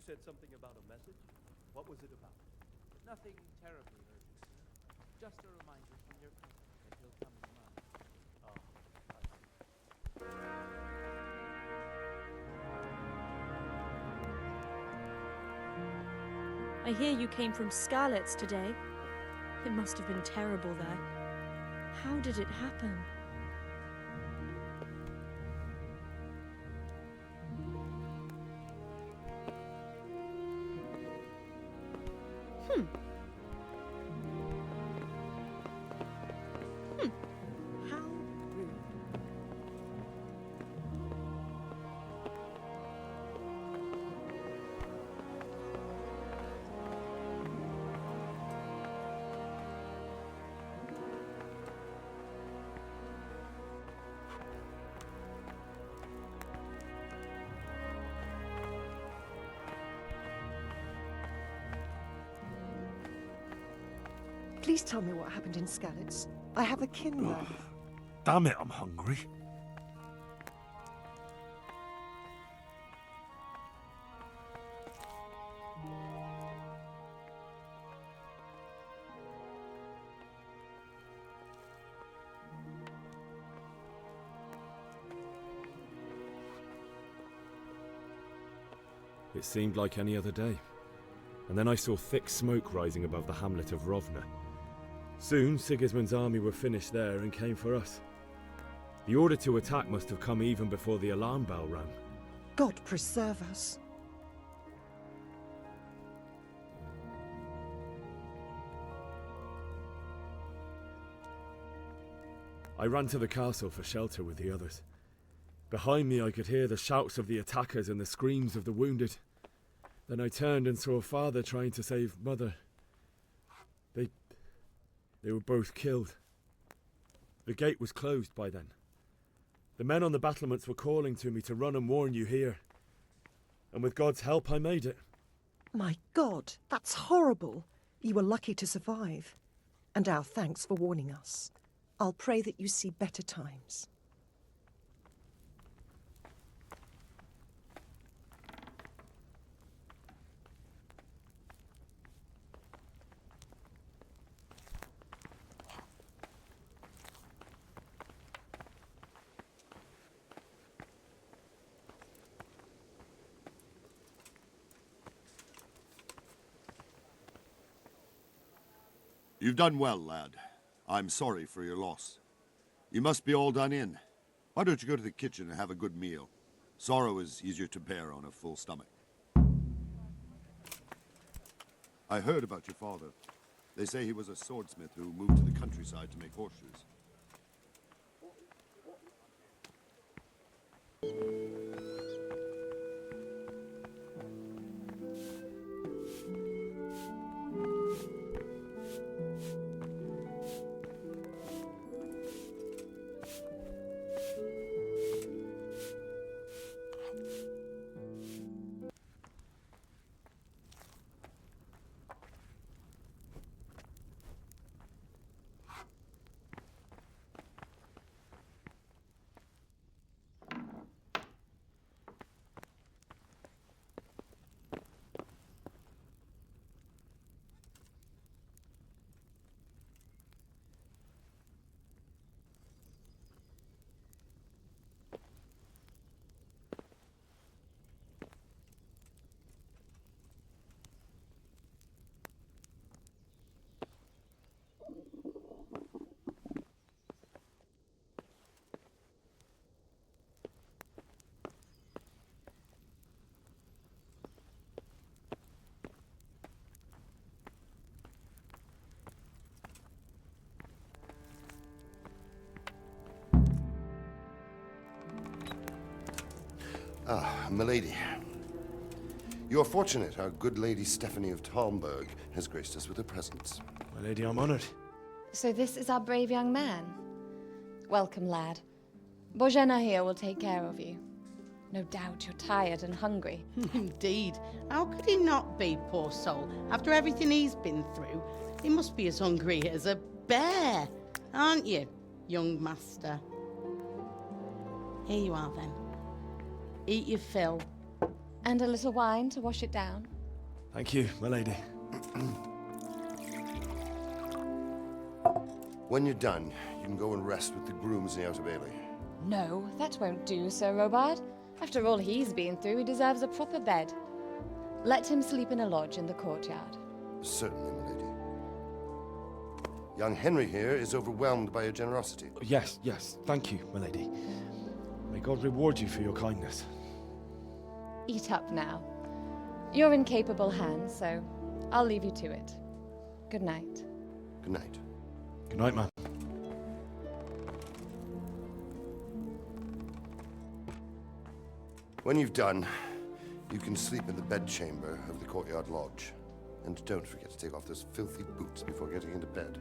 said something about a message? What was it about? Nothing terribly urgent, sir. Just a reminder from your cousin that he'll come in a month. Oh, I see. I hear you came from Scarlet's today. It must have been terrible there. How did it happen? How rude. Please tell me what happened in Skalitz. I have a kin there. Damn it, I'm hungry. It seemed like any other day. And then I saw thick smoke rising above the hamlet of Rovna. Soon, Sigismund's army were finished there and came for us. The order to attack must have come even before the alarm bell rang. God preserve us. I ran to the castle for shelter with the others. Behind me I could hear the shouts of the attackers and the screams of the wounded. Then I turned and saw Father trying to save Mother. They were both killed. The gate was closed by then. The men on the battlements were calling to me to run and warn you here. And with God's help I made it. My God, that's horrible. You were lucky to survive. And our thanks for warning us. I'll pray that you see better times. You've done well, lad. I'm sorry for your loss. You must be all done in. Why don't you go to the kitchen and have a good meal? Sorrow is easier to bear on a full stomach. I heard about your father. They say he was a swordsmith who moved to the countryside to make horseshoes. Ah, milady. You are fortunate our good lady Stephanie of Talmberg has graced us with her presence. My lady, I'm honoured. So this is our brave young man. Welcome, lad. Bozhena here will take care of you. No doubt you're tired and hungry. Indeed. How could he not be, poor soul? After everything he's been through, he must be as hungry as a bear, aren't you, young master? Here you are, then. Eat your fill. And a little wine to wash it down. Thank you, my lady. When you're done, you can go and rest with the grooms in the Outer Bailey. No, that won't do, Sir Robard. After all he's been through, he deserves a proper bed. Let him sleep in a lodge in the courtyard. Certainly, my lady. Young Henry here is overwhelmed by your generosity. Yes, yes, thank you, my lady. May God reward you for your kindness. Eat up now. You're in capable hands, so I'll leave you to it. Good night. Good night. Good night, ma'am. When you've done, you can sleep in the bedchamber of the courtyard lodge. And don't forget to take off those filthy boots before getting into bed.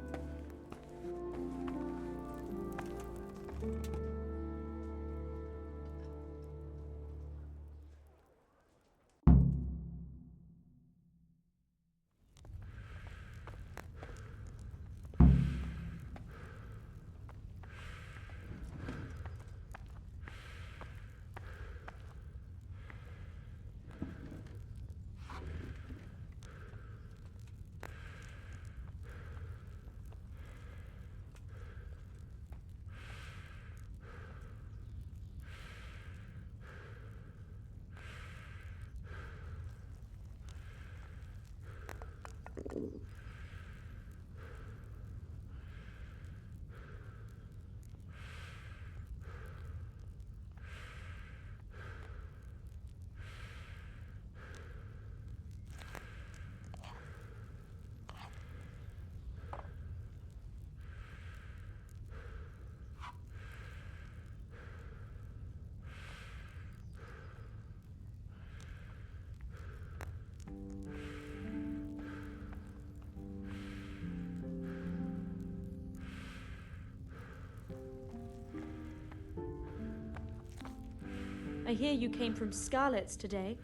I hear you came from Scarlet's today.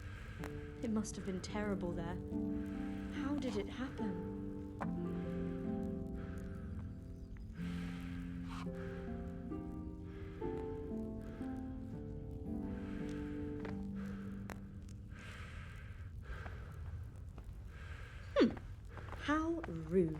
It must have been terrible there. How did it happen? How rude.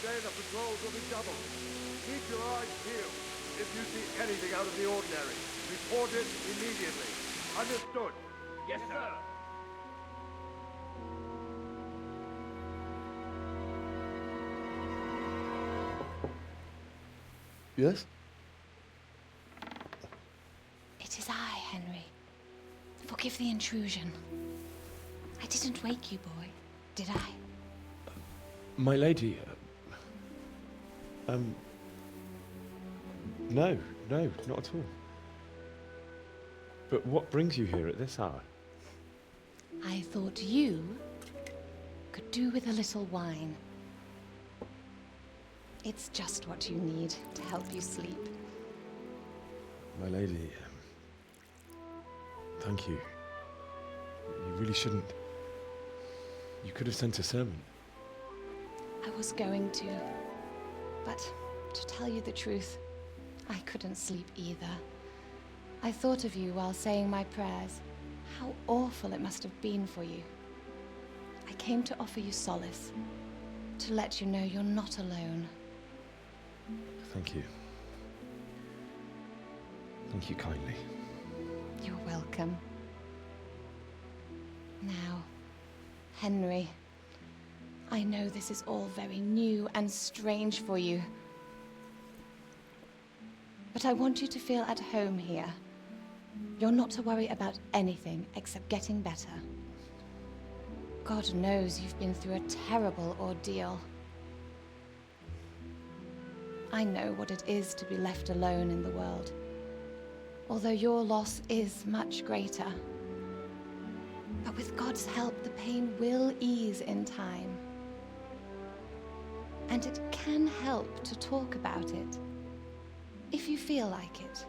Today the patrols will be doubled. Keep your eyes peeled. If you see anything out of the ordinary, report it immediately. Understood? Yes, sir. Yes? It is I, Henry. Forgive the intrusion. I didn't wake you, boy, did I? My lady, no, not at all. But what brings you here at this hour? I thought you could do with a little wine. It's just what you need to help you sleep. My lady, thank you. You really shouldn't. You could have sent a servant. I was going to, but to tell you the truth, I couldn't sleep either. I thought of you while saying my prayers. How awful it must have been for you. I came to offer you solace, to let you know you're not alone. Thank you. Thank you kindly. You're welcome. Now, Henry, I know this is all very new and strange for you. But I want you to feel at home here. You're not to worry about anything except getting better. God knows you've been through a terrible ordeal. I know what it is to be left alone in the world, although your loss is much greater. But with God's help, the pain will ease in time. And it can help to talk about it, if you feel like it.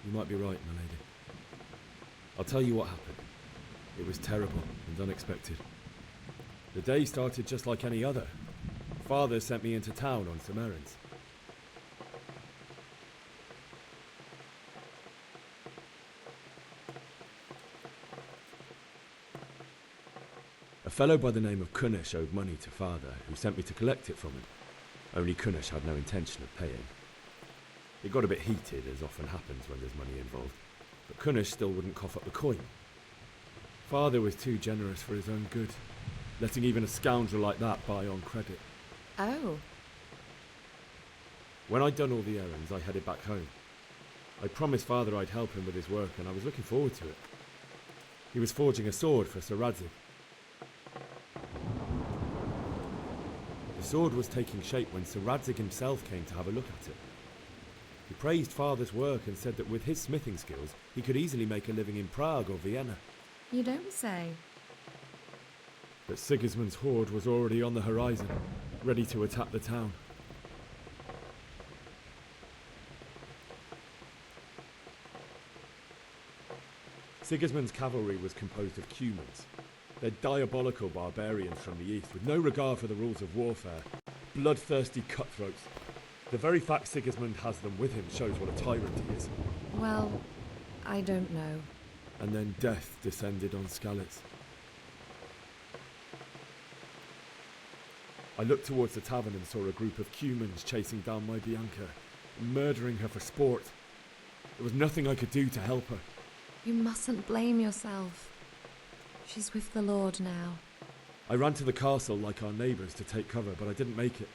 You might be right, my lady. I'll tell you what happened. It was terrible and unexpected. The day started just like any other. Father sent me into town on some errands. A fellow by the name of Kunnish owed money to Father, who sent me to collect it from him. Only Kunnish had no intention of paying. It got a bit heated, as often happens when there's money involved, but Kunnish still wouldn't cough up the coin. Father was too generous for his own good, letting even a scoundrel like that buy on credit. Oh. When I'd done all the errands, I headed back home. I promised Father I'd help him with his work, and I was looking forward to it. He was forging a sword for Sir Radzig. The sword was taking shape when Sir Radzig himself came to have a look at it. He praised Father's work and said that with his smithing skills, he could easily make a living in Prague or Vienna. You don't say. But Sigismund's horde was already on the horizon, ready to attack the town. Sigismund's cavalry was composed of Cumans. They're diabolical barbarians from the east, with no regard for the rules of warfare. Bloodthirsty cutthroats. The very fact Sigismund has them with him shows what a tyrant he is. Well, I don't know. And then death descended on Skalitz. I looked towards the tavern and saw a group of Cumans chasing down my Bianca, murdering her for sport. There was nothing I could do to help her. You mustn't blame yourself. She's with the Lord now. I ran to the castle like our neighbours to take cover, but I didn't make it.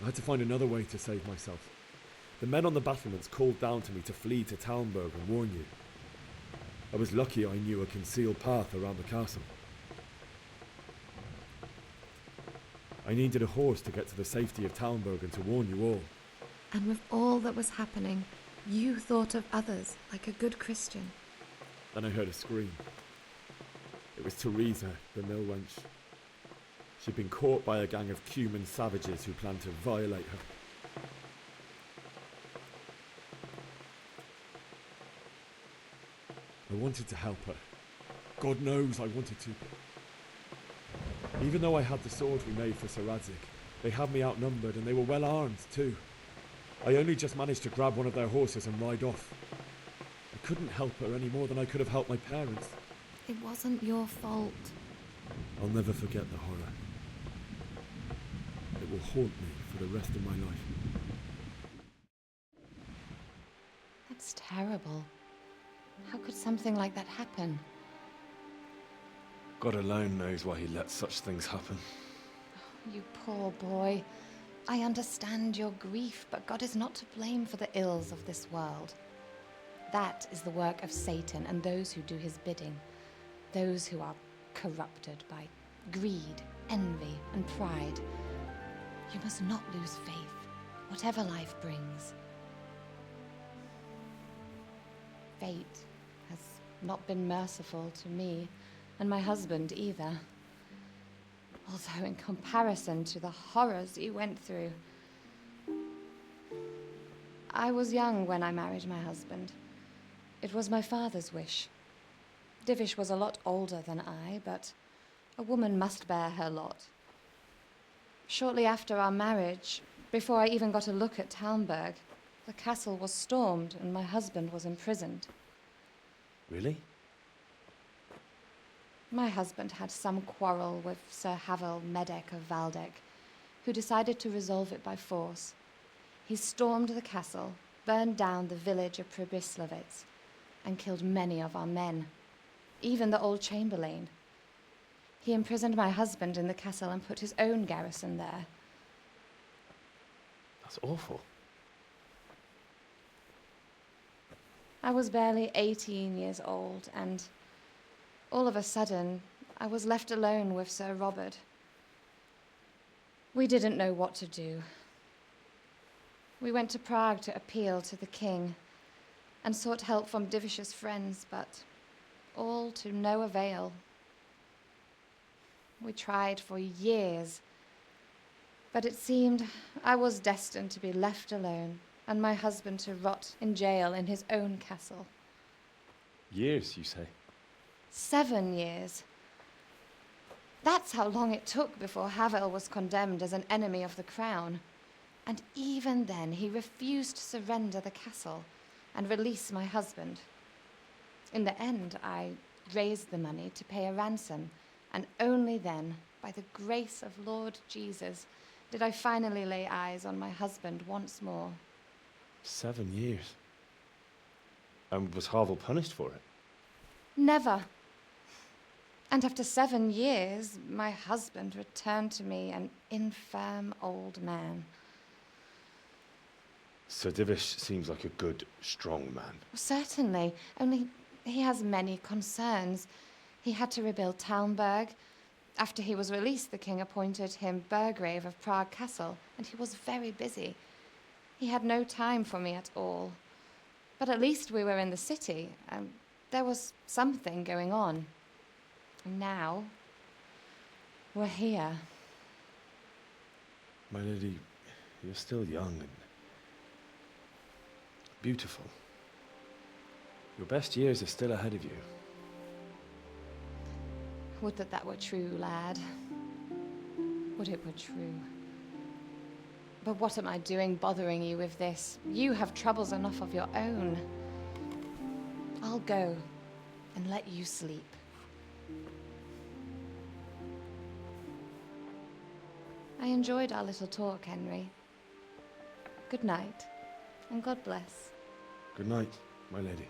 I had to find another way to save myself. The men on the battlements called down to me to flee to Talmberg and warn you. I was lucky I knew a concealed path around the castle. I needed a horse to get to the safety of Talmberg and to warn you all. And with all that was happening, you thought of others like a good Christian. Then I heard a scream. It was Teresa, the mill wench. She'd been caught by a gang of Cuman savages who planned to violate her. I wanted to help her. God knows I wanted to. Even though I had the sword we made for Sir Radzig, they had me outnumbered and they were well armed too. I only just managed to grab one of their horses and ride off. I couldn't help her any more than I could have helped my parents. It wasn't your fault. I'll never forget the horror. It will haunt me for the rest of my life. That's terrible. How could something like that happen? God alone knows why he lets such things happen. You poor boy. I understand your grief, but God is not to blame for the ills of this world. That is the work of Satan and those who do his bidding. Those who are corrupted by greed, envy, and pride. You must not lose faith, whatever life brings. Fate has not been merciful to me, and my husband either. Although in comparison to the horrors you went through. I was young when I married my husband. It was my father's wish. Divish was a lot older than I, but a woman must bear her lot. Shortly after our marriage, before I even got a look at Talmberg, The castle was stormed and my husband was imprisoned. Really? My husband had some quarrel with Sir Havel Medek of Valdek, who decided to resolve it by force. He stormed the castle, burned down the village of Pribyslavitz, and killed many of our men, even the old chamberlain. He imprisoned my husband in the castle and put his own garrison there. That's awful. I was barely 18 years old, and all of a sudden, I was left alone with Sir Robert. We didn't know what to do. We went to Prague to appeal to the king and sought help from Divish's friends, but all to no avail. We tried for years, but it seemed I was destined to be left alone and my husband to rot in jail in his own castle. Years, you say? 7 years. That's how long it took before Havel was condemned as an enemy of the crown. And even then, he refused to surrender the castle and release my husband. In the end, I raised the money to pay a ransom, and only then, by the grace of Lord Jesus, did I finally lay eyes on my husband once more. 7 years. And was Havel punished for it? Never. And after 7 years, my husband returned to me an infirm old man. Sir Divish seems like a good, strong man. Certainly, only he has many concerns. He had to rebuild Talmberg. After he was released, the king appointed him Burgrave of Prague Castle, and he was very busy. He had no time for me at all. But at least we were in the city, and there was something going on. And now, we're here. My lady, you're still young and beautiful. Your best years are still ahead of you. Would that that were true, lad. Would it were true. But what am I doing bothering you with this? You have troubles enough of your own. I'll go and let you sleep. I enjoyed our little talk, Henry. Good night, and God bless. Good night, my lady.